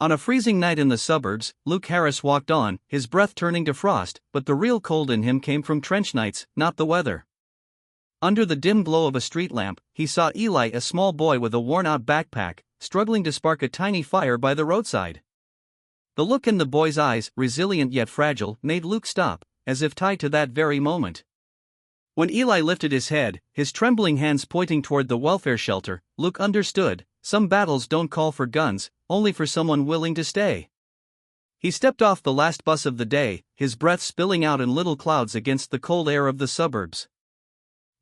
On a freezing night in the suburbs, Luke Harris walked on, his breath turning to frost, but the real cold in him came from trench nights, not the weather. Under the dim glow of a street lamp, he saw Eli, a small boy with a worn-out backpack, struggling to spark a tiny fire by the roadside. The look in the boy's eyes, resilient yet fragile, made Luke stop, as if tied to that very moment. When Eli lifted his head, his trembling hands pointing toward the welfare shelter, Luke understood, some battles don't call for guns, only for someone willing to stay. He stepped off the last bus of the day, his breath spilling out in little clouds against the cold air of the suburbs.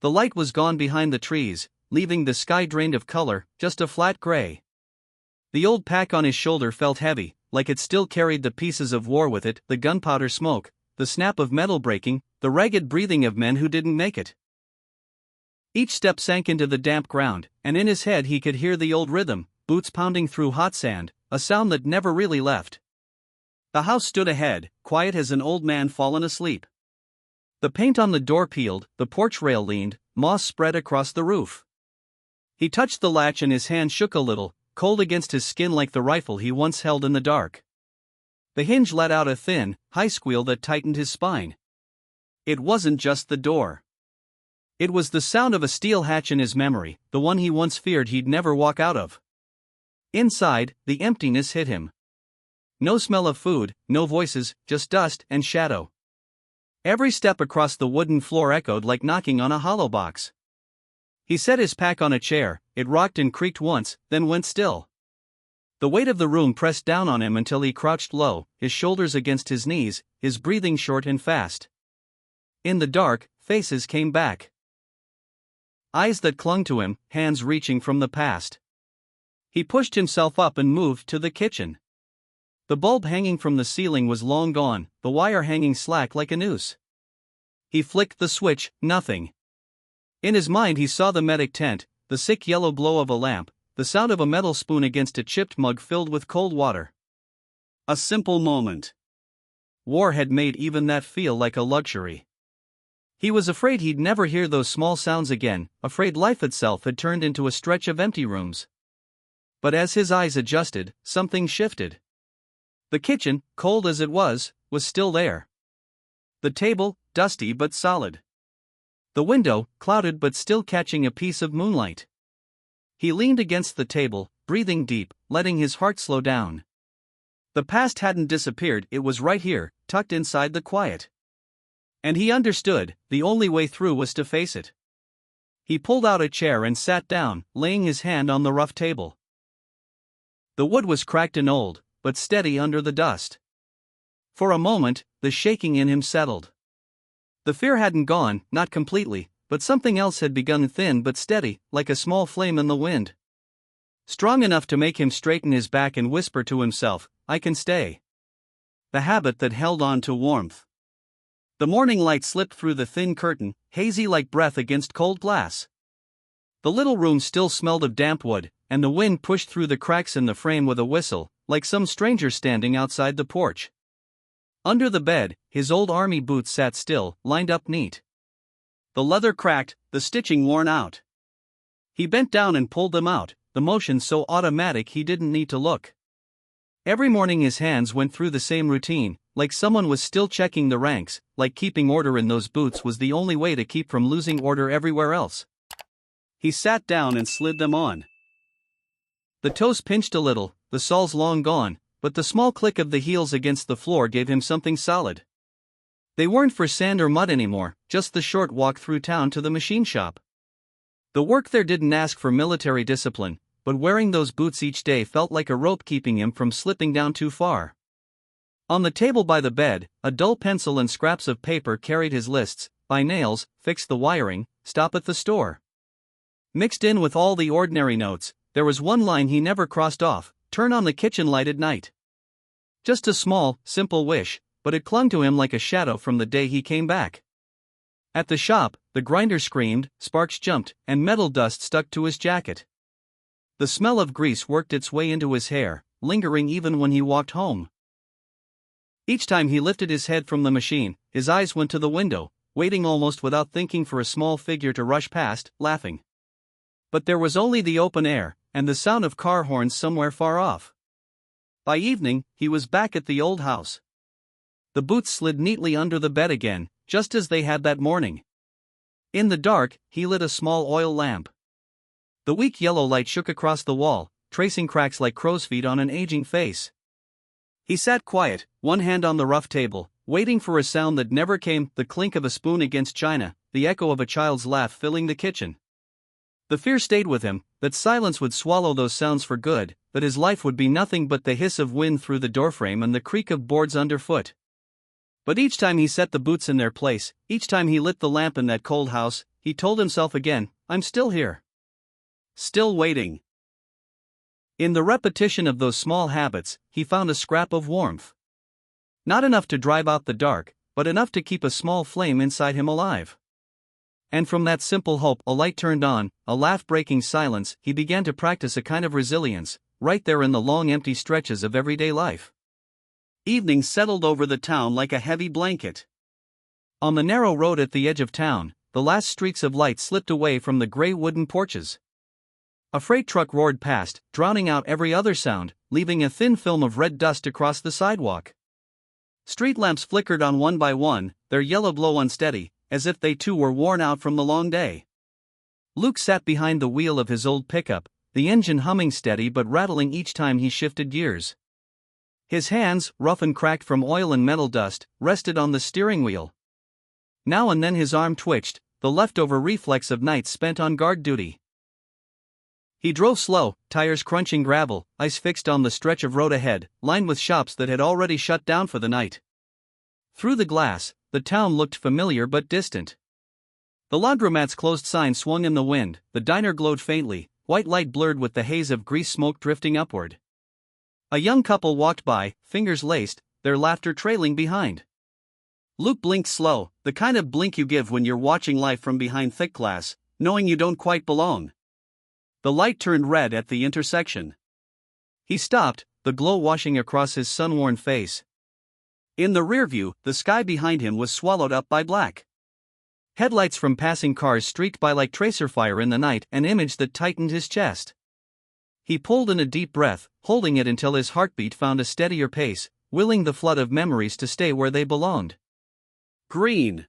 The light was gone behind the trees, leaving the sky drained of color, just a flat gray. The old pack on his shoulder felt heavy, like it still carried the pieces of war with it, the gunpowder smoke, the snap of metal breaking, the ragged breathing of men who didn't make it. Each step sank into the damp ground, and in his head he could hear the old rhythm, boots pounding through hot sand, a sound that never really left. The house stood ahead, quiet as an old man fallen asleep. The paint on the door peeled, the porch rail leaned, moss spread across the roof. He touched the latch and his hand shook a little, cold against his skin like the rifle he once held in the dark. The hinge let out a thin, high squeal that tightened his spine. It wasn't just the door. It was the sound of a steel hatch in his memory, the one he once feared he'd never walk out of. Inside, the emptiness hit him. No smell of food, no voices, just dust and shadow. Every step across the wooden floor echoed like knocking on a hollow box. He set his pack on a chair, it rocked and creaked once, then went still. The weight of the room pressed down on him until he crouched low, his shoulders against his knees, his breathing short and fast. In the dark, faces came back. Eyes that clung to him, hands reaching from the past. He pushed himself up and moved to the kitchen. The bulb hanging from the ceiling was long gone, the wire hanging slack like a noose. He flicked the switch, nothing. In his mind he saw the medic tent, the sick yellow glow of a lamp, the sound of a metal spoon against a chipped mug filled with cold water. A simple moment. War had made even that feel like a luxury. He was afraid he'd never hear those small sounds again, afraid life itself had turned into a stretch of empty rooms. But as his eyes adjusted, something shifted. The kitchen, cold as it was still there. The table, dusty but solid. The window, clouded but still catching a piece of moonlight. He leaned against the table, breathing deep, letting his heart slow down. The past hadn't disappeared, it was right here, tucked inside the quiet. And he understood, the only way through was to face it. He pulled out a chair and sat down, laying his hand on the rough table. The wood was cracked and old, but steady under the dust. For a moment, the shaking in him settled. The fear hadn't gone, not completely, but something else had begun, thin but steady, like a small flame in the wind. Strong enough to make him straighten his back and whisper to himself, "I can stay." The habit that held on to warmth. The morning light slipped through the thin curtain, hazy like breath against cold glass. The little room still smelled of damp wood, and the wind pushed through the cracks in the frame with a whistle, like some stranger standing outside the porch. Under the bed, his old army boots sat still, lined up neat. The leather cracked, the stitching worn out. He bent down and pulled them out, the motion so automatic he didn't need to look. Every morning his hands went through the same routine, like someone was still checking the ranks, like keeping order in those boots was the only way to keep from losing order everywhere else. He sat down and slid them on. The toes pinched a little, the soles long gone, but the small click of the heels against the floor gave him something solid. They weren't for sand or mud anymore, just the short walk through town to the machine shop. The work there didn't ask for military discipline, but wearing those boots each day felt like a rope keeping him from slipping down too far. On the table by the bed, a dull pencil and scraps of paper carried his lists: buy nails, fix the wiring, stop at the store. Mixed in with all the ordinary notes, there was one line he never crossed off: turn on the kitchen light at night. Just a small, simple wish, but it clung to him like a shadow from the day he came back. At the shop, the grinder screamed, sparks jumped, and metal dust stuck to his jacket. The smell of grease worked its way into his hair, lingering even when he walked home. Each time he lifted his head from the machine, his eyes went to the window, waiting almost without thinking for a small figure to rush past, laughing. But there was only the open air, and the sound of car horns somewhere far off. By evening, he was back at the old house. The boots slid neatly under the bed again, just as they had that morning. In the dark, he lit a small oil lamp. The weak yellow light shook across the wall, tracing cracks like crow's feet on an aging face. He sat quiet, one hand on the rough table, waiting for a sound that never came, the clink of a spoon against china, the echo of a child's laugh filling the kitchen. The fear stayed with him, that silence would swallow those sounds for good, that his life would be nothing but the hiss of wind through the doorframe and the creak of boards underfoot. But each time he set the boots in their place, each time he lit the lamp in that cold house, he told himself again, I'm still here. Still waiting. In the repetition of those small habits, he found a scrap of warmth. Not enough to drive out the dark, but enough to keep a small flame inside him alive. And from that simple hope, a light turned on, a laugh breaking silence, he began to practice a kind of resilience, right there in the long empty stretches of everyday life. Evening settled over the town like a heavy blanket. On the narrow road at the edge of town, the last streaks of light slipped away from the gray wooden porches. A freight truck roared past, drowning out every other sound, leaving a thin film of red dust across the sidewalk. Street lamps flickered on one by one, their yellow glow unsteady, as if they too were worn out from the long day. Luke sat behind the wheel of his old pickup, the engine humming steady but rattling each time he shifted gears. His hands, rough and cracked from oil and metal dust, rested on the steering wheel. Now and then his arm twitched, the leftover reflex of nights spent on guard duty. He drove slow, tires crunching gravel, eyes fixed on the stretch of road ahead, lined with shops that had already shut down for the night. Through the glass, the town looked familiar but distant. The laundromat's closed sign swung in the wind, the diner glowed faintly, white light blurred with the haze of grease smoke drifting upward. A young couple walked by, fingers laced, their laughter trailing behind. Luke blinked slow, the kind of blink you give when you're watching life from behind thick glass, knowing you don't quite belong. The light turned red at the intersection. He stopped, the glow washing across his sun-worn face. In the rearview, the sky behind him was swallowed up by black. Headlights from passing cars streaked by like tracer fire in the night, an image that tightened his chest. He pulled in a deep breath, holding it until his heartbeat found a steadier pace, willing the flood of memories to stay where they belonged. Green.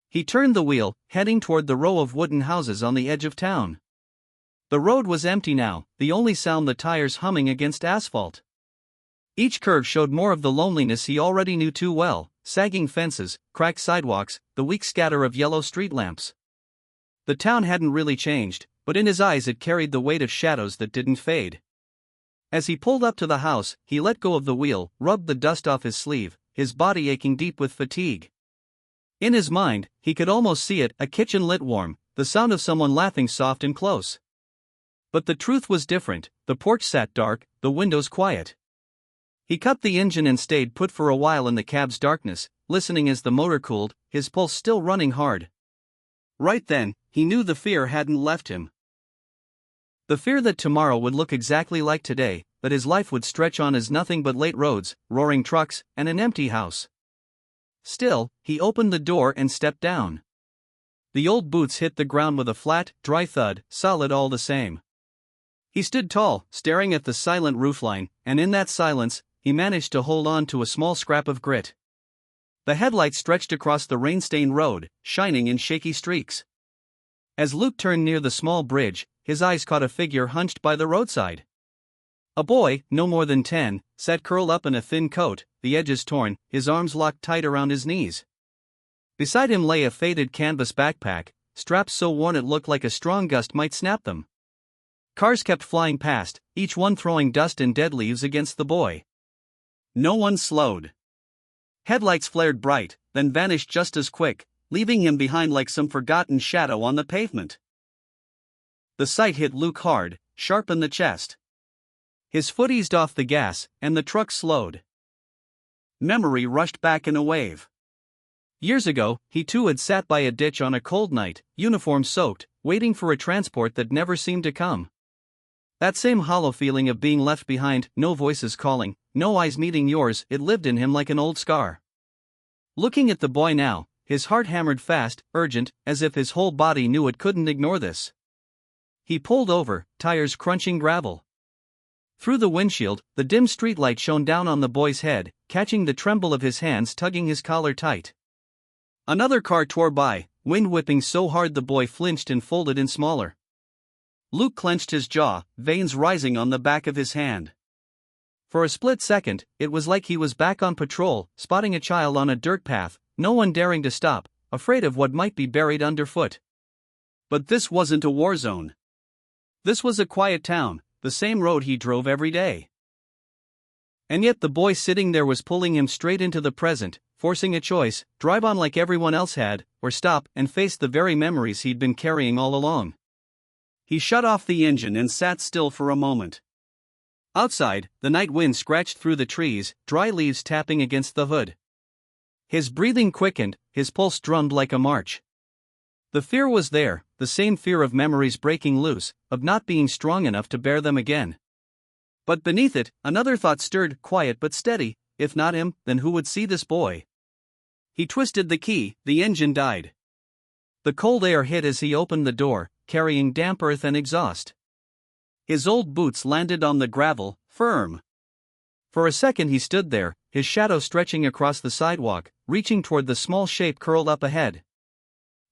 He turned the wheel, heading toward the row of wooden houses on the edge of town. The road was empty now, the only sound the tires humming against asphalt. Each curve showed more of the loneliness he already knew too well, sagging fences, cracked sidewalks, the weak scatter of yellow street lamps. The town hadn't really changed, but in his eyes it carried the weight of shadows that didn't fade. As he pulled up to the house, he let go of the wheel, rubbed the dust off his sleeve, his body aching deep with fatigue. In his mind, he could almost see it, a kitchen lit warm, the sound of someone laughing soft and close. But the truth was different, the porch sat dark, the windows quiet. He cut the engine and stayed put for a while in the cab's darkness, listening as the motor cooled, his pulse still running hard. Right then, he knew the fear hadn't left him. The fear that tomorrow would look exactly like today, that his life would stretch on as nothing but late roads, roaring trucks, and an empty house. Still, he opened the door and stepped down. The old boots hit the ground with a flat, dry thud, solid all the same. He stood tall, staring at the silent roofline, and in that silence, he managed to hold on to a small scrap of grit. The headlights stretched across the rain-stained road, shining in shaky streaks. As Luke turned near the small bridge, his eyes caught a figure hunched by the roadside. A boy, no more than 10, sat curled up in a thin coat, the edges torn, his arms locked tight around his knees. Beside him lay a faded canvas backpack, straps so worn it looked like a strong gust might snap them. Cars kept flying past, each one throwing dust and dead leaves against the boy. No one slowed. Headlights flared bright, then vanished just as quick, leaving him behind like some forgotten shadow on the pavement. The sight hit Luke hard, sharp in the chest. His foot eased off the gas, and the truck slowed. Memory rushed back in a wave. Years ago, he too had sat by a ditch on a cold night, uniform soaked, waiting for a transport that never seemed to come. That same hollow feeling of being left behind, no voices calling, no eyes meeting yours, it lived in him like an old scar. Looking at the boy now, his heart hammered fast, urgent, as if his whole body knew it couldn't ignore this. He pulled over, tires crunching gravel. Through the windshield, the dim streetlight shone down on the boy's head, catching the tremble of his hands tugging his collar tight. Another car tore by, wind whipping so hard the boy flinched and folded in smaller. Luke clenched his jaw, veins rising on the back of his hand. For a split second, it was like he was back on patrol, spotting a child on a dirt path, no one daring to stop, afraid of what might be buried underfoot. But this wasn't a war zone. This was a quiet town, the same road he drove every day. And yet the boy sitting there was pulling him straight into the present, forcing a choice: drive on like everyone else had, or stop and face the very memories he'd been carrying all along. He shut off the engine and sat still for a moment. Outside, the night wind scratched through the trees, dry leaves tapping against the hood. His breathing quickened, his pulse drummed like a march. The fear was there, the same fear of memories breaking loose, of not being strong enough to bear them again. But beneath it, another thought stirred, quiet but steady: if not him, then who would see this boy? He twisted the key, the engine died. The cold air hit as he opened the door, carrying damp earth and exhaust. His old boots landed on the gravel, firm. For a second he stood there, his shadow stretching across the sidewalk, reaching toward the small shape curled up ahead.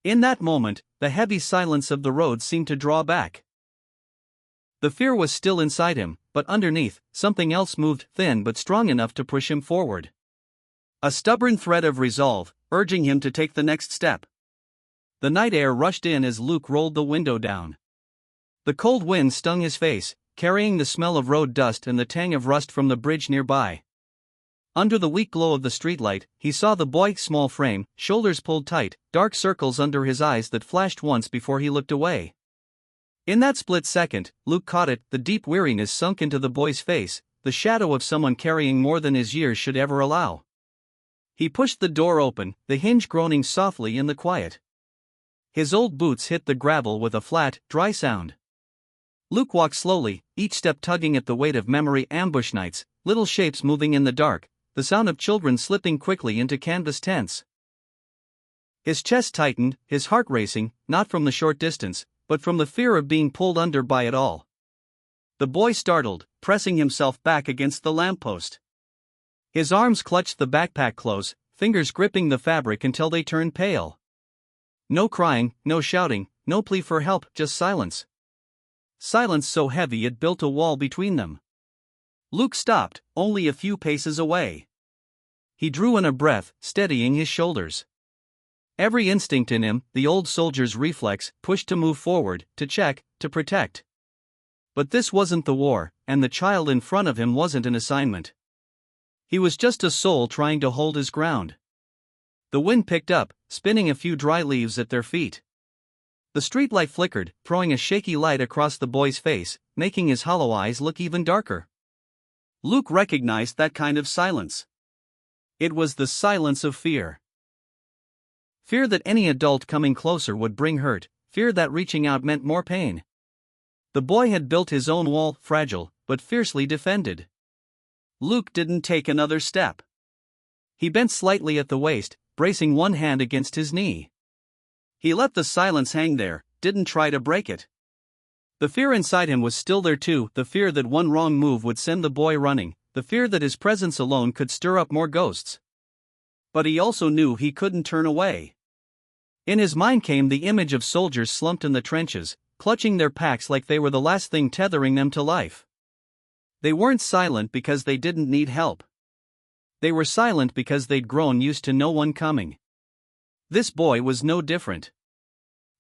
In that moment, the heavy silence of the road seemed to draw back. The fear was still inside him, but underneath, something else moved, thin but strong enough to push him forward. A stubborn thread of resolve, urging him to take the next step. The night air rushed in as Luke rolled the window down. The cold wind stung his face, carrying the smell of road dust and the tang of rust from the bridge nearby. Under the weak glow of the streetlight, he saw the boy's small frame, shoulders pulled tight, dark circles under his eyes that flashed once before he looked away. In that split second, Luke caught it: the deep weariness sunk into the boy's face, the shadow of someone carrying more than his years should ever allow. He pushed the door open, the hinge groaning softly in the quiet. His old boots hit the gravel with a flat, dry sound. Luke walked slowly, each step tugging at the weight of memory: ambush nights, little shapes moving in the dark, the sound of children slipping quickly into canvas tents. His chest tightened, his heart racing, not from the short distance, but from the fear of being pulled under by it all. The boy startled, pressing himself back against the lamppost. His arms clutched the backpack close, fingers gripping the fabric until they turned pale. No crying, no shouting, no plea for help, just silence. Silence so heavy it built a wall between them. Luke stopped, only a few paces away. He drew in a breath, steadying his shoulders. Every instinct in him, the old soldier's reflex, pushed to move forward, to check, to protect. But this wasn't the war, and the child in front of him wasn't an assignment. He was just a soul trying to hold his ground. The wind picked up, spinning a few dry leaves at their feet. The streetlight flickered, throwing a shaky light across the boy's face, making his hollow eyes look even darker. Luke recognized that kind of silence. It was the silence of fear. Fear that any adult coming closer would bring hurt, fear that reaching out meant more pain. The boy had built his own wall, fragile, but fiercely defended. Luke didn't take another step. He bent slightly at the waist, bracing one hand against his knee. He let the silence hang there, didn't try to break it. The fear inside him was still there too, the fear that one wrong move would send the boy running, the fear that his presence alone could stir up more ghosts. But he also knew he couldn't turn away. In his mind came the image of soldiers slumped in the trenches, clutching their packs like they were the last thing tethering them to life. They weren't silent because they didn't need help. They were silent because they'd grown used to no one coming. This boy was no different.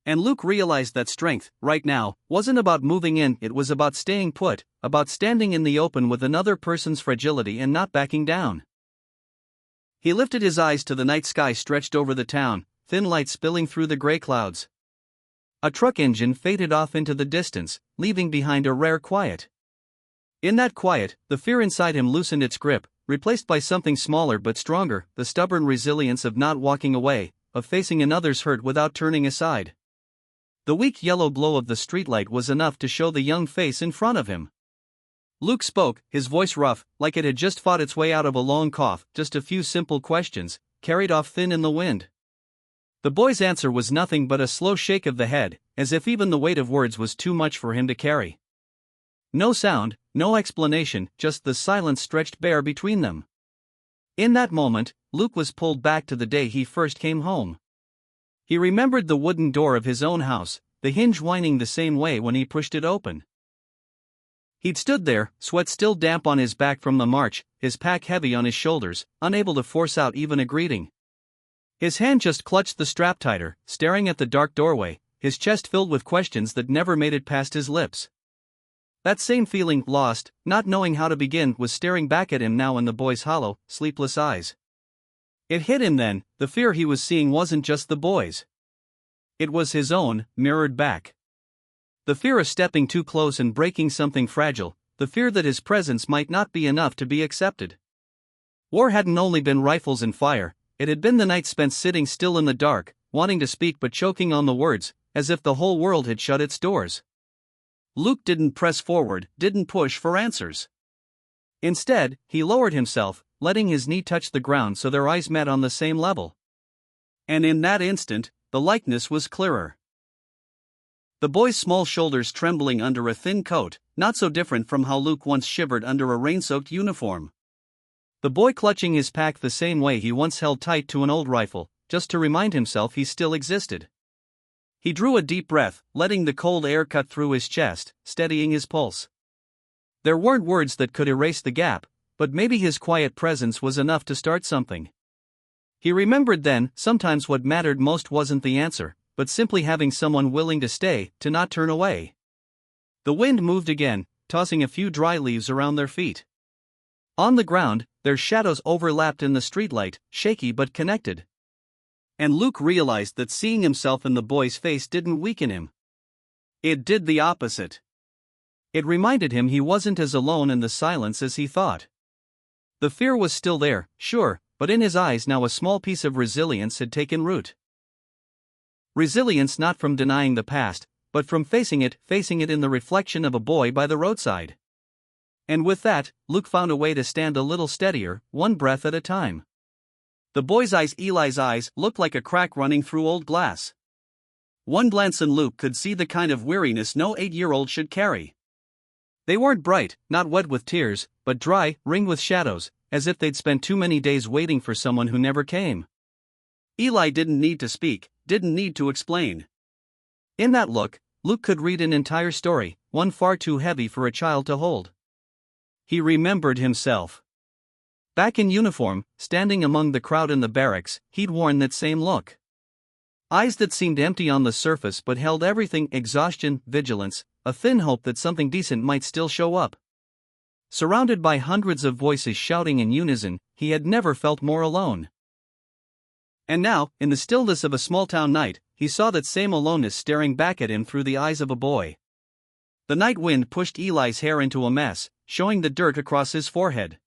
And Luke realized that strength, right now, wasn't about moving in, it was about staying put, about standing in the open with another person's fragility and not backing down. He lifted his eyes to the night sky stretched over the town, thin light spilling through the gray clouds. A truck engine faded off into the distance, leaving behind a rare quiet. In that quiet, the fear inside him loosened its grip, replaced by something smaller but stronger, the stubborn resilience of not walking away, of facing another's hurt without turning aside. The weak yellow glow of the streetlight was enough to show the young face in front of him. Luke spoke, his voice rough, like it had just fought its way out of a long cough, just a few simple questions, carried off thin in the wind. The boy's answer was nothing but a slow shake of the head, as if even the weight of words was too much for him to carry. No sound, no explanation, just the silence stretched bare between them. In that moment, Luke was pulled back to the day he first came home. He remembered the wooden door of his own house, the hinge whining the same way when he pushed it open. He'd stood there, sweat still damp on his back from the march, his pack heavy on his shoulders, unable to force out even a greeting. His hand just clutched the strap tighter, staring at the dark doorway, his chest filled with questions that never made it past his lips. That same feeling, lost, not knowing how to begin, was staring back at him now in the boy's hollow, sleepless eyes. It hit him then, the fear he was seeing wasn't just the boy's. It was his own, mirrored back. The fear of stepping too close and breaking something fragile, the fear that his presence might not be enough to be accepted. War hadn't only been rifles and fire, it had been the night spent sitting still in the dark, wanting to speak but choking on the words, as if the whole world had shut its doors. Luke didn't press forward, didn't push for answers. Instead, he lowered himself, letting his knee touch the ground so their eyes met on the same level. And in that instant, the likeness was clearer. The boy's small shoulders trembling under a thin coat, not so different from how Luke once shivered under a rain-soaked uniform. The boy clutching his pack the same way he once held tight to an old rifle, just to remind himself he still existed. He drew a deep breath, letting the cold air cut through his chest, steadying his pulse. There weren't words that could erase the gap, but maybe his quiet presence was enough to start something. He remembered then, sometimes what mattered most wasn't the answer, but simply having someone willing to stay, to not turn away. The wind moved again, tossing a few dry leaves around their feet. On the ground, their shadows overlapped in the streetlight, shaky but connected. And Luke realized that seeing himself in the boy's face didn't weaken him. It did the opposite. It reminded him he wasn't as alone in the silence as he thought. The fear was still there, sure, but in his eyes now a small piece of resilience had taken root. Resilience not from denying the past, but from facing it in the reflection of a boy by the roadside. And with that, Luke found a way to stand a little steadier, one breath at a time. The boy's eyes, Eli's eyes, looked like a crack running through old glass. One glance and Luke could see the kind of weariness no 8-year-old should carry. They weren't bright, not wet with tears, but dry, ringed with shadows, as if they'd spent too many days waiting for someone who never came. Eli didn't need to speak, didn't need to explain. In that look, Luke could read an entire story, one far too heavy for a child to hold. He remembered himself. Back in uniform, standing among the crowd in the barracks, he'd worn that same look. Eyes that seemed empty on the surface but held everything: exhaustion, vigilance, a thin hope that something decent might still show up. Surrounded by hundreds of voices shouting in unison, he had never felt more alone. And now, in the stillness of a small-town night, he saw that same aloneness staring back at him through the eyes of a boy. The night wind pushed Eli's hair into a mess, showing the dirt across his forehead.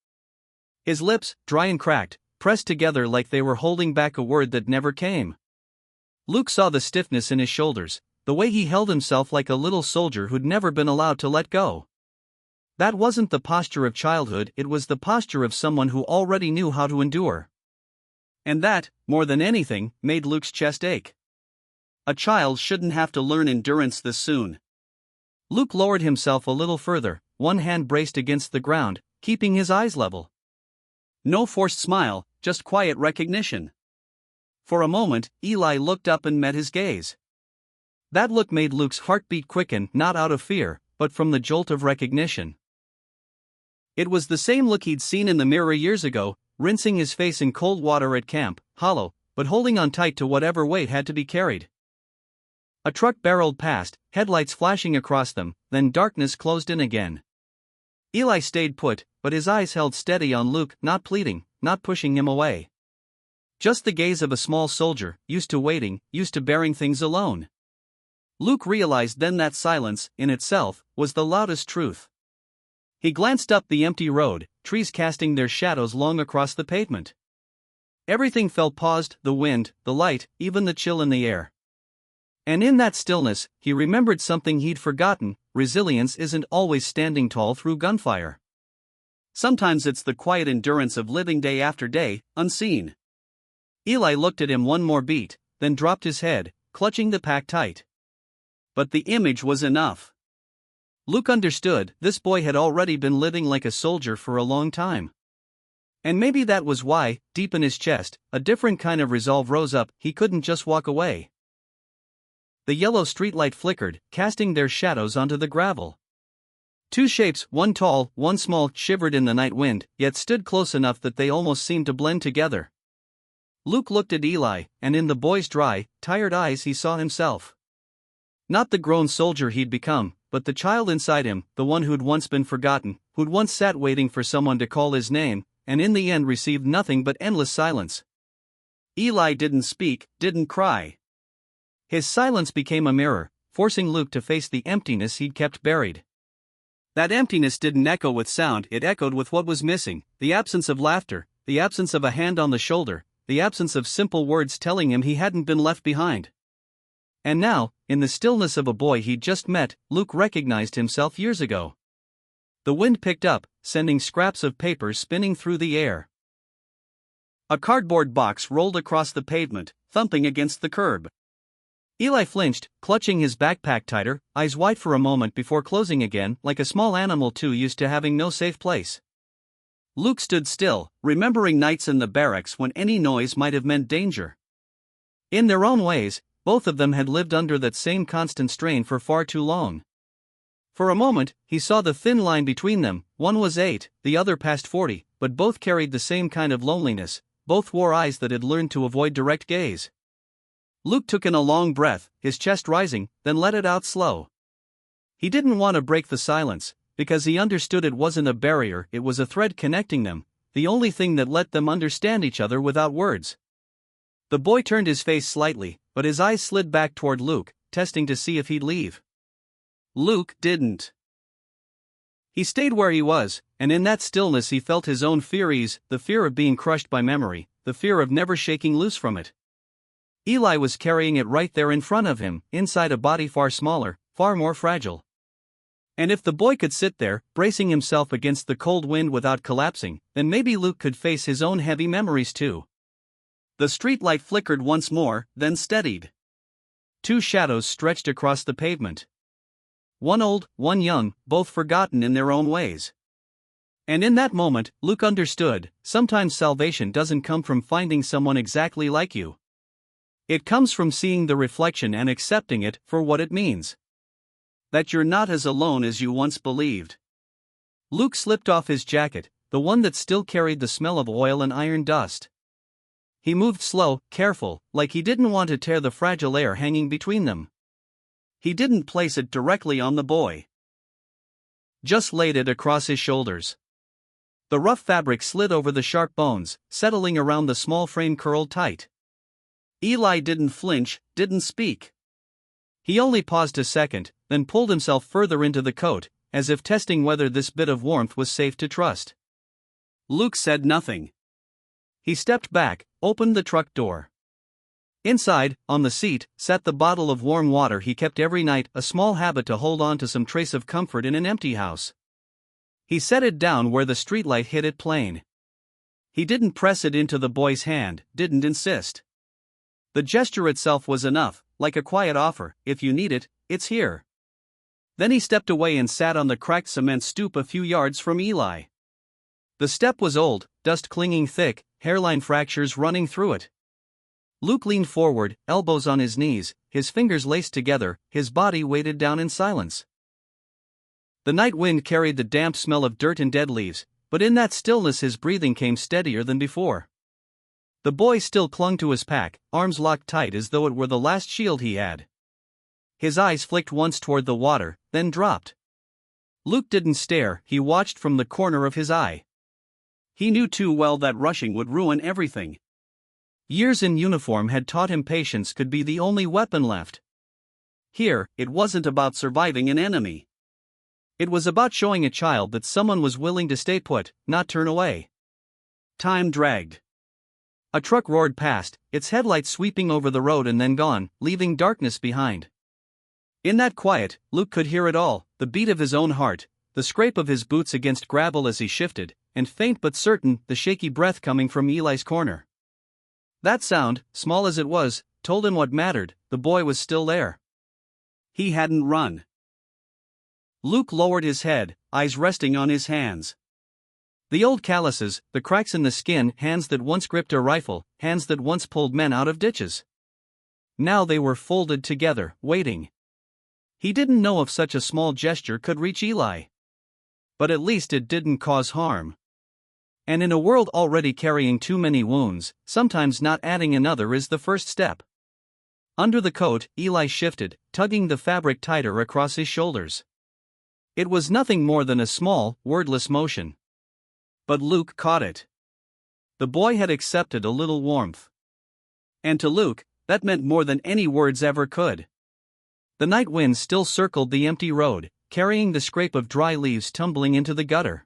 His lips, dry and cracked, pressed together like they were holding back a word that never came. Luke saw the stiffness in his shoulders, the way he held himself like a little soldier who'd never been allowed to let go. That wasn't the posture of childhood, it was the posture of someone who already knew how to endure. And that, more than anything, made Luke's chest ache. A child shouldn't have to learn endurance this soon. Luke lowered himself a little further, one hand braced against the ground, keeping his eyes level. No forced smile, just quiet recognition. For a moment, Eli looked up and met his gaze. That look made Luke's heartbeat quicken, not out of fear, but from the jolt of recognition. It was the same look he'd seen in the mirror years ago, rinsing his face in cold water at camp, hollow, but holding on tight to whatever weight had to be carried. A truck barreled past, headlights flashing across them, then darkness closed in again. Eli stayed put, but his eyes held steady on Luke, not pleading, not pushing him away. Just the gaze of a small soldier, used to waiting, used to bearing things alone. Luke realized then that silence, in itself, was the loudest truth. He glanced up the empty road, trees casting their shadows long across the pavement. Everything felt paused, the wind, the light, even the chill in the air. And in that stillness, he remembered something he'd forgotten: resilience isn't always standing tall through gunfire. Sometimes it's the quiet endurance of living day after day, unseen. Eli looked at him one more beat, then dropped his head, clutching the pack tight. But the image was enough. Luke understood this boy had already been living like a soldier for a long time. And maybe that was why, deep in his chest, a different kind of resolve rose up. He couldn't just walk away. The yellow streetlight flickered, casting their shadows onto the gravel. Two shapes, one tall, one small, shivered in the night wind, yet stood close enough that they almost seemed to blend together. Luke looked at Eli, and in the boy's dry, tired eyes he saw himself. Not the grown soldier he'd become, but the child inside him, the one who'd once been forgotten, who'd once sat waiting for someone to call his name, and in the end received nothing but endless silence. Eli didn't speak, didn't cry. His silence became a mirror, forcing Luke to face the emptiness he'd kept buried. That emptiness didn't echo with sound, it echoed with what was missing: the absence of laughter, the absence of a hand on the shoulder, the absence of simple words telling him he hadn't been left behind. And now, in the stillness of a boy he'd just met, Luke recognized himself years ago. The wind picked up, sending scraps of paper spinning through the air. A cardboard box rolled across the pavement, thumping against the curb. Eli flinched, clutching his backpack tighter, eyes wide for a moment before closing again, like a small animal too used to having no safe place. Luke stood still, remembering nights in the barracks when any noise might have meant danger. In their own ways, both of them had lived under that same constant strain for far too long. For a moment, he saw the thin line between them. One was 8, the other past 40, but both carried the same kind of loneliness. Both wore eyes that had learned to avoid direct gaze. Luke took in a long breath, his chest rising, then let it out slow. He didn't want to break the silence, because he understood it wasn't a barrier, it was a thread connecting them, the only thing that let them understand each other without words. The boy turned his face slightly, but his eyes slid back toward Luke, testing to see if he'd leave. Luke didn't. He stayed where he was, and in that stillness he felt his own fear ease, the fear of being crushed by memory, the fear of never shaking loose from it. Eli was carrying it right there in front of him, inside a body far smaller, far more fragile. And if the boy could sit there, bracing himself against the cold wind without collapsing, then maybe Luke could face his own heavy memories too. The streetlight flickered once more, then steadied. Two shadows stretched across the pavement. One old, one young, both forgotten in their own ways. And in that moment, Luke understood, sometimes salvation doesn't come from finding someone exactly like you. It comes from seeing the reflection and accepting it for what it means. That you're not as alone as you once believed. Luke slipped off his jacket, the one that still carried the smell of oil and iron dust. He moved slow, careful, like he didn't want to tear the fragile air hanging between them. He didn't place it directly on the boy. Just laid it across his shoulders. The rough fabric slid over the sharp bones, settling around the small frame curled tight. Eli didn't flinch, didn't speak. He only paused a second, then pulled himself further into the coat, as if testing whether this bit of warmth was safe to trust. Luke said nothing. He stepped back, opened the truck door. Inside, on the seat, sat the bottle of warm water he kept every night, a small habit to hold on to some trace of comfort in an empty house. He set it down where the streetlight hit it plain. He didn't press it into the boy's hand, didn't insist. The gesture itself was enough, like a quiet offer: if you need it, it's here. Then he stepped away and sat on the cracked cement stoop a few yards from Eli. The step was old, dust clinging thick, hairline fractures running through it. Luke leaned forward, elbows on his knees, his fingers laced together, his body weighted down in silence. The night wind carried the damp smell of dirt and dead leaves, but in that stillness his breathing came steadier than before. The boy still clung to his pack, arms locked tight as though it were the last shield he had. His eyes flicked once toward the water, then dropped. Luke didn't stare, he watched from the corner of his eye. He knew too well that rushing would ruin everything. Years in uniform had taught him patience could be the only weapon left. Here, it wasn't about surviving an enemy. It was about showing a child that someone was willing to stay put, not turn away. Time dragged. A truck roared past, its headlights sweeping over the road and then gone, leaving darkness behind. In that quiet, Luke could hear it all: the beat of his own heart, the scrape of his boots against gravel as he shifted, and faint but certain, the shaky breath coming from Eli's corner. That sound, small as it was, told him what mattered: the boy was still there. He hadn't run. Luke lowered his head, eyes resting on his hands. The old calluses, the cracks in the skin, hands that once gripped a rifle, hands that once pulled men out of ditches. Now they were folded together, waiting. He didn't know if such a small gesture could reach Eli. But at least it didn't cause harm. And in a world already carrying too many wounds, sometimes not adding another is the first step. Under the coat, Eli shifted, tugging the fabric tighter across his shoulders. It was nothing more than a small, wordless motion. But Luke caught it. The boy had accepted a little warmth. And to Luke, that meant more than any words ever could. The night wind still circled the empty road, carrying the scrape of dry leaves tumbling into the gutter.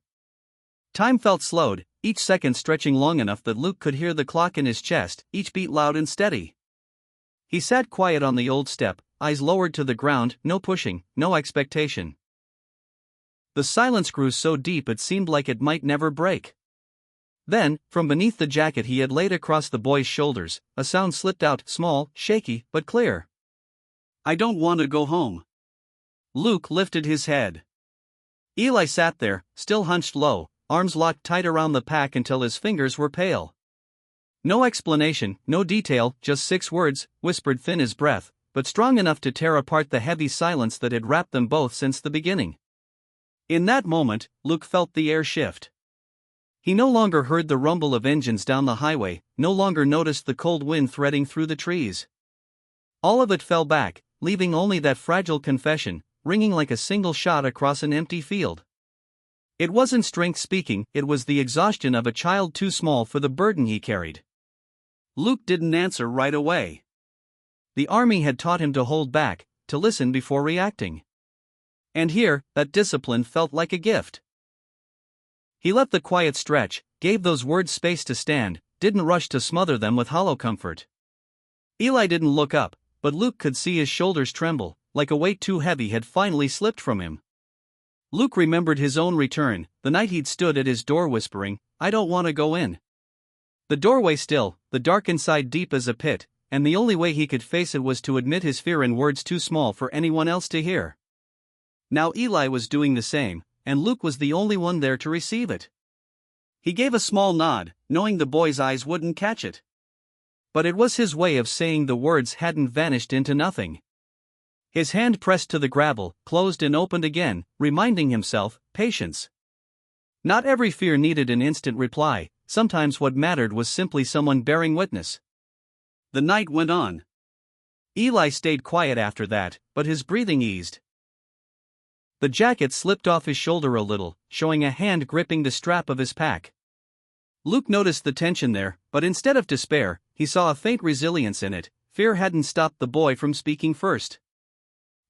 Time felt slowed, each second stretching long enough that Luke could hear the clock in his chest, each beat loud and steady. He sat quiet on the old step, eyes lowered to the ground, no pushing, no expectation. The silence grew so deep it seemed like it might never break. Then, from beneath the jacket he had laid across the boy's shoulders, a sound slipped out, small, shaky, but clear. "I don't want to go home." Luke lifted his head. Eli sat there, still hunched low, arms locked tight around the pack until his fingers were pale. No explanation, no detail, just 6 words, whispered thin as breath, but strong enough to tear apart the heavy silence that had wrapped them both since the beginning. In that moment, Luke felt the air shift. He no longer heard the rumble of engines down the highway, no longer noticed the cold wind threading through the trees. All of it fell back, leaving only that fragile confession, ringing like a single shot across an empty field. It wasn't strength speaking, it was the exhaustion of a child too small for the burden he carried. Luke didn't answer right away. The army had taught him to hold back, to listen before reacting. And here, that discipline felt like a gift. He let the quiet stretch, gave those words space to stand, didn't rush to smother them with hollow comfort. Eli didn't look up, but Luke could see his shoulders tremble, like a weight too heavy had finally slipped from him. Luke remembered his own return, the night he'd stood at his door whispering, "I don't want to go in." The doorway still, the dark inside deep as a pit, and the only way he could face it was to admit his fear in words too small for anyone else to hear. Now Eli was doing the same, and Luke was the only one there to receive it. He gave a small nod, knowing the boy's eyes wouldn't catch it. But it was his way of saying the words hadn't vanished into nothing. His hand pressed to the gravel, closed and opened again, reminding himself, patience. Not every fear needed an instant reply, sometimes what mattered was simply someone bearing witness. The night went on. Eli stayed quiet after that, but his breathing eased. The jacket slipped off his shoulder a little, showing a hand gripping the strap of his pack. Luke noticed the tension there, but instead of despair, he saw a faint resilience in it. Fear hadn't stopped the boy from speaking first.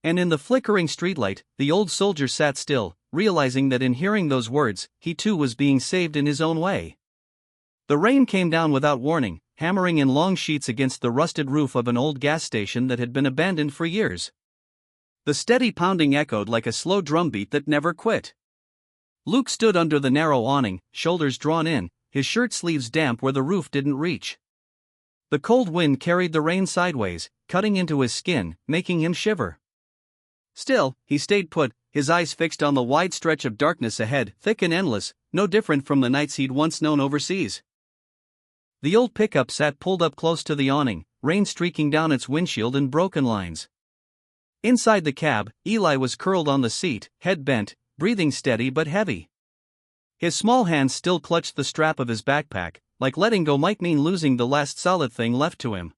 And in the flickering streetlight, the old soldier sat still, realizing that in hearing those words, he too was being saved in his own way. The rain came down without warning, hammering in long sheets against the rusted roof of an old gas station that had been abandoned for years. The steady pounding echoed like a slow drumbeat that never quit. Luke stood under the narrow awning, shoulders drawn in, his shirt sleeves damp where the roof didn't reach. The cold wind carried the rain sideways, cutting into his skin, making him shiver. Still, he stayed put, his eyes fixed on the wide stretch of darkness ahead, thick and endless, no different from the nights he'd once known overseas. The old pickup sat pulled up close to the awning, rain streaking down its windshield in broken lines. Inside the cab, Eli was curled on the seat, head bent, breathing steady but heavy. His small hands still clutched the strap of his backpack, like letting go might mean losing the last solid thing left to him.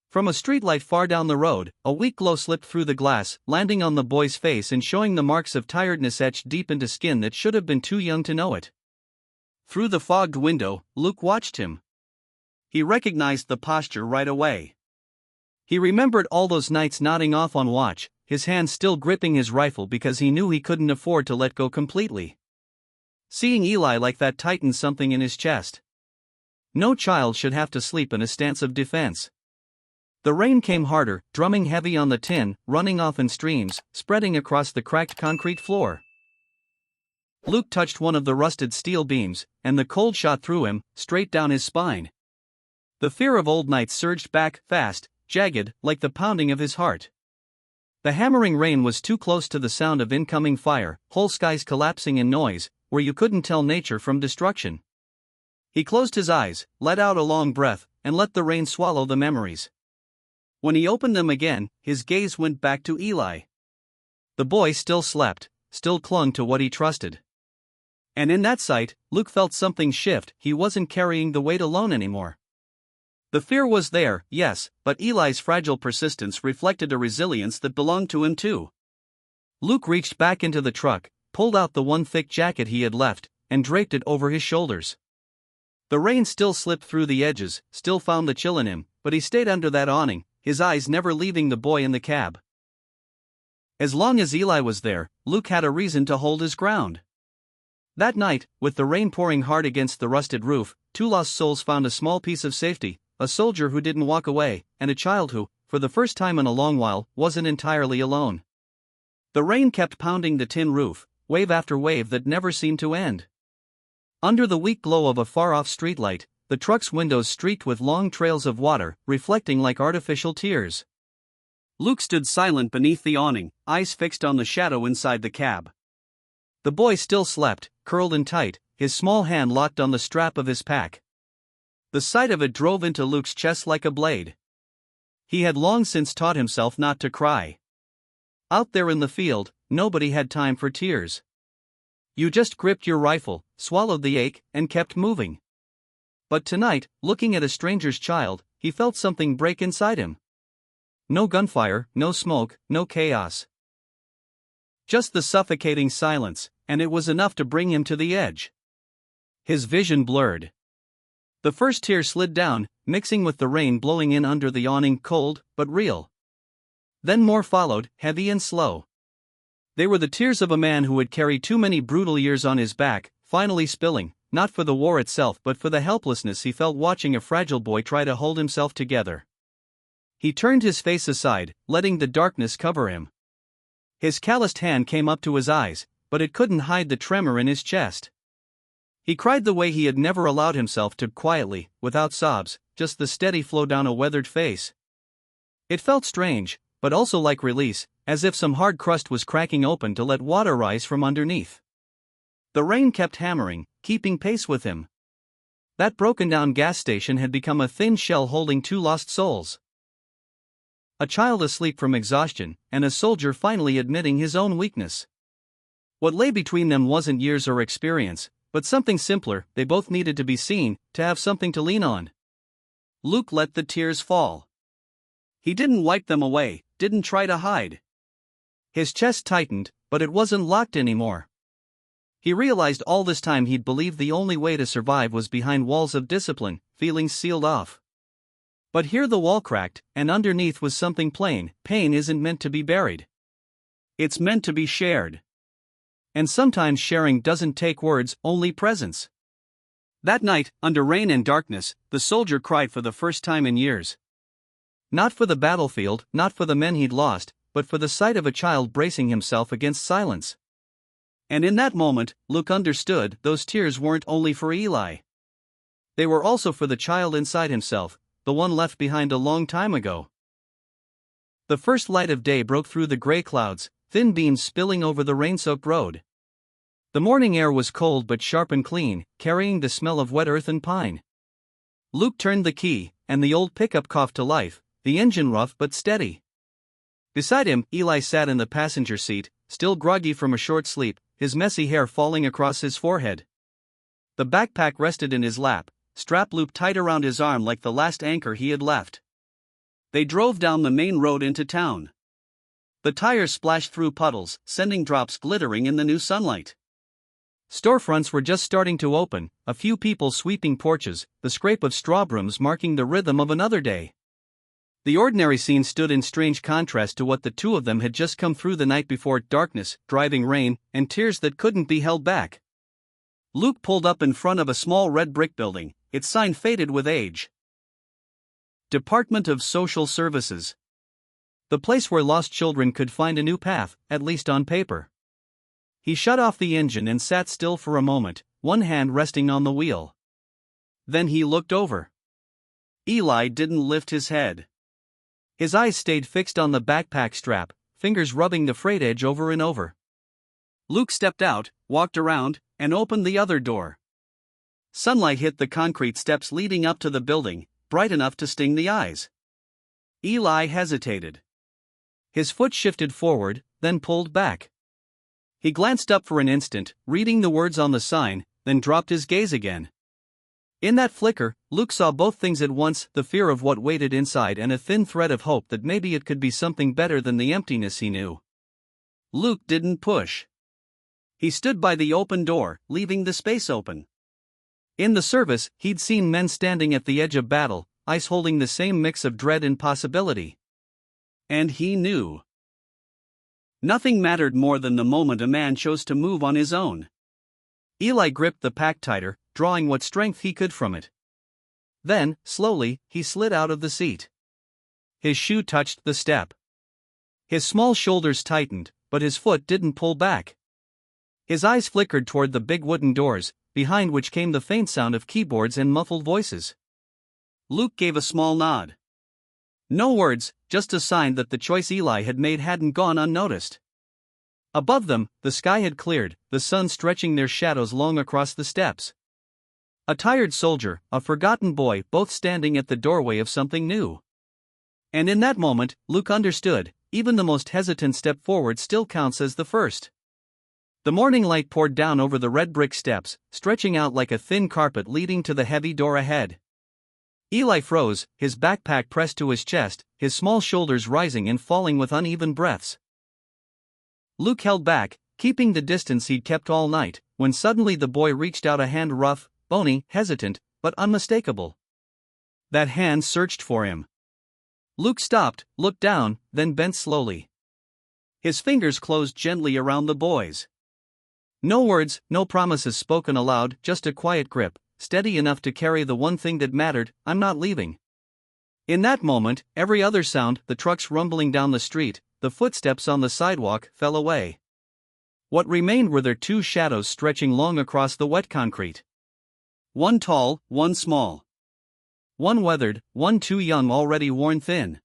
From a streetlight far down the road, a weak glow slipped through the glass, landing on the boy's face and showing the marks of tiredness etched deep into skin that should have been too young to know it. Through the fogged window, Luke watched him. He recognized the posture right away. He remembered all those nights nodding off on watch, his hand still gripping his rifle because he knew he couldn't afford to let go completely. Seeing Eli like that tightened something in his chest. No child should have to sleep in a stance of defense. The rain came harder, drumming heavy on the tin, running off in streams, spreading across the cracked concrete floor. Luke touched one of the rusted steel beams, and the cold shot through him, straight down his spine. The fear of old nights surged back, fast, jagged, like the pounding of his heart. The hammering rain was too close to the sound of incoming fire, whole skies collapsing in noise, where you couldn't tell nature from destruction. He closed his eyes, let out a long breath, and let the rain swallow the memories. When he opened them again, his gaze went back to Eli. The boy still slept, still clung to what he trusted. And in that sight, Luke felt something shift. He wasn't carrying the weight alone anymore. The fear was there, yes, but Eli's fragile persistence reflected a resilience that belonged to him too. Luke reached back into the truck, pulled out the one thick jacket he had left, and draped it over his shoulders. The rain still slipped through the edges, still found the chill in him, but he stayed under that awning, his eyes never leaving the boy in the cab. As long as Eli was there, Luke had a reason to hold his ground. That night, with the rain pouring hard against the rusted roof, two lost souls found a small piece of safety, a soldier who didn't walk away, and a child who, for the first time in a long while, wasn't entirely alone. The rain kept pounding the tin roof, wave after wave that never seemed to end. Under the weak glow of a far-off streetlight, the truck's windows streaked with long trails of water, reflecting like artificial tears. Luke stood silent beneath the awning, eyes fixed on the shadow inside the cab. The boy still slept, curled in tight, his small hand locked on the strap of his pack. The sight of it drove into Luke's chest like a blade. He had long since taught himself not to cry. Out there in the field, nobody had time for tears. You just gripped your rifle, swallowed the ache, and kept moving. But tonight, looking at a stranger's child, he felt something break inside him. No gunfire, no smoke, no chaos. Just the suffocating silence, and it was enough to bring him to the edge. His vision blurred. The first tear slid down, mixing with the rain blowing in under the awning, cold, but real. Then more followed, heavy and slow. They were the tears of a man who had carried too many brutal years on his back, finally spilling, not for the war itself but for the helplessness he felt watching a fragile boy try to hold himself together. He turned his face aside, letting the darkness cover him. His calloused hand came up to his eyes, but it couldn't hide the tremor in his chest. He cried the way he had never allowed himself to, quietly, without sobs, just the steady flow down a weathered face. It felt strange, but also like release, as if some hard crust was cracking open to let water rise from underneath. The rain kept hammering, keeping pace with him. That broken-down gas station had become a thin shell holding two lost souls. A child asleep from exhaustion, and a soldier finally admitting his own weakness. What lay between them wasn't years or experience, but something simpler. They both needed to be seen, to have something to lean on. Luke let the tears fall. He didn't wipe them away, didn't try to hide. His chest tightened, but it wasn't locked anymore. He realized all this time he'd believed the only way to survive was behind walls of discipline, feelings sealed off. But here the wall cracked, and underneath was something plain. Pain isn't meant to be buried. It's meant to be shared. And sometimes sharing doesn't take words, only presence. That night, under rain and darkness, the soldier cried for the first time in years. Not for the battlefield, not for the men he'd lost, but for the sight of a child bracing himself against silence. And in that moment, Luke understood those tears weren't only for Eli. They were also for the child inside himself, the one left behind a long time ago. The first light of day broke through the gray clouds, thin beams spilling over the rain-soaked road. The morning air was cold but sharp and clean, carrying the smell of wet earth and pine. Luke turned the key, and the old pickup coughed to life, the engine rough but steady. Beside him, Eli sat in the passenger seat, still groggy from a short sleep, his messy hair falling across his forehead. The backpack rested in his lap, strap looped tight around his arm like the last anchor he had left. They drove down the main road into town. The tires splashed through puddles, sending drops glittering in the new sunlight. Storefronts were just starting to open, a few people sweeping porches, the scrape of straw brooms marking the rhythm of another day. The ordinary scene stood in strange contrast to what the two of them had just come through the night before: darkness, driving rain, and tears that couldn't be held back. Luke pulled up in front of a small red brick building, its sign faded with age. Department of Social Services. The place where lost children could find a new path, at least on paper. He shut off the engine and sat still for a moment, one hand resting on the wheel. Then he looked over. Eli didn't lift his head. His eyes stayed fixed on the backpack strap, fingers rubbing the freight edge over and over. Luke stepped out, walked around, and opened the other door. Sunlight hit the concrete steps leading up to the building, bright enough to sting the eyes. Eli hesitated. His foot shifted forward, then pulled back. He glanced up for an instant, reading the words on the sign, then dropped his gaze again. In that flicker, Luke saw both things at once, the fear of what waited inside and a thin thread of hope that maybe it could be something better than the emptiness he knew. Luke didn't push. He stood by the open door, leaving the space open. In the service, he'd seen men standing at the edge of battle, eyes holding the same mix of dread and possibility. And he knew. Nothing mattered more than the moment a man chose to move on his own. Eli gripped the pack tighter, drawing what strength he could from it. Then, slowly, he slid out of the seat. His shoe touched the step. His small shoulders tightened, but his foot didn't pull back. His eyes flickered toward the big wooden doors, behind which came the faint sound of keyboards and muffled voices. Luke gave a small nod. No words, just a sign that the choice Eli had made hadn't gone unnoticed. Above them, the sky had cleared, the sun stretching their shadows long across the steps. A tired soldier, a forgotten boy, both standing at the doorway of something new. And in that moment, Luke understood, even the most hesitant step forward still counts as the first. The morning light poured down over the red brick steps, stretching out like a thin carpet leading to the heavy door ahead. Eli froze, his backpack pressed to his chest, his small shoulders rising and falling with uneven breaths. Luke held back, keeping the distance he'd kept all night, when suddenly the boy reached out a hand, rough, bony, hesitant, but unmistakable. That hand searched for him. Luke stopped, looked down, then bent slowly. His fingers closed gently around the boy's. No words, no promises spoken aloud, just a quiet grip, steady enough to carry the one thing that mattered: I'm not leaving. In that moment, every other sound, the trucks rumbling down the street, the footsteps on the sidewalk, fell away. What remained were their two shadows stretching long across the wet concrete. One tall, one small. One weathered, one too young, already worn thin.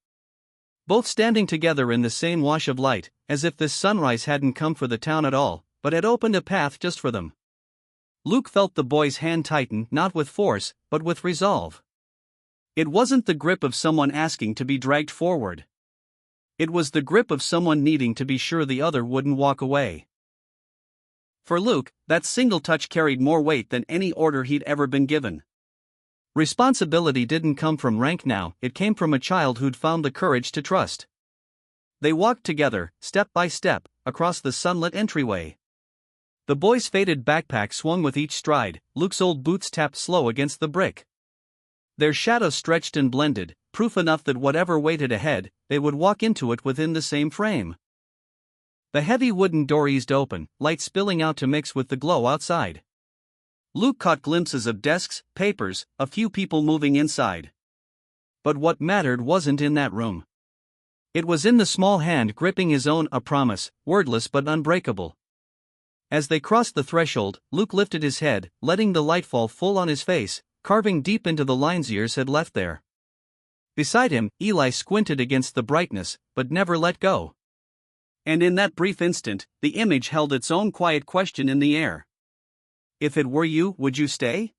Both standing together in the same wash of light, as if this sunrise hadn't come for the town at all, but had opened a path just for them. Luke felt the boy's hand tighten, not with force, but with resolve. It wasn't the grip of someone asking to be dragged forward. It was the grip of someone needing to be sure the other wouldn't walk away. For Luke, that single touch carried more weight than any order he'd ever been given. Responsibility didn't come from rank now, it came from a child who'd found the courage to trust. They walked together, step by step, across the sunlit entryway. The boy's faded backpack swung with each stride, Luke's old boots tapped slow against the brick. Their shadows stretched and blended, proof enough that whatever waited ahead, they would walk into it within the same frame. The heavy wooden door eased open, light spilling out to mix with the glow outside. Luke caught glimpses of desks, papers, a few people moving inside. But what mattered wasn't in that room. It was in the small hand gripping his own, a promise, wordless but unbreakable. As they crossed the threshold, Luke lifted his head, letting the light fall full on his face, carving deep into the lines years had left there. Beside him, Eli squinted against the brightness, but never let go. And in that brief instant, the image held its own quiet question in the air. If it were you, would you stay?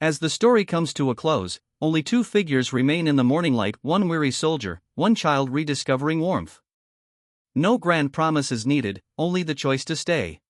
As the story comes to a close, only two figures remain in the morning light: one weary soldier, one child rediscovering warmth. No grand promises needed, only the choice to stay.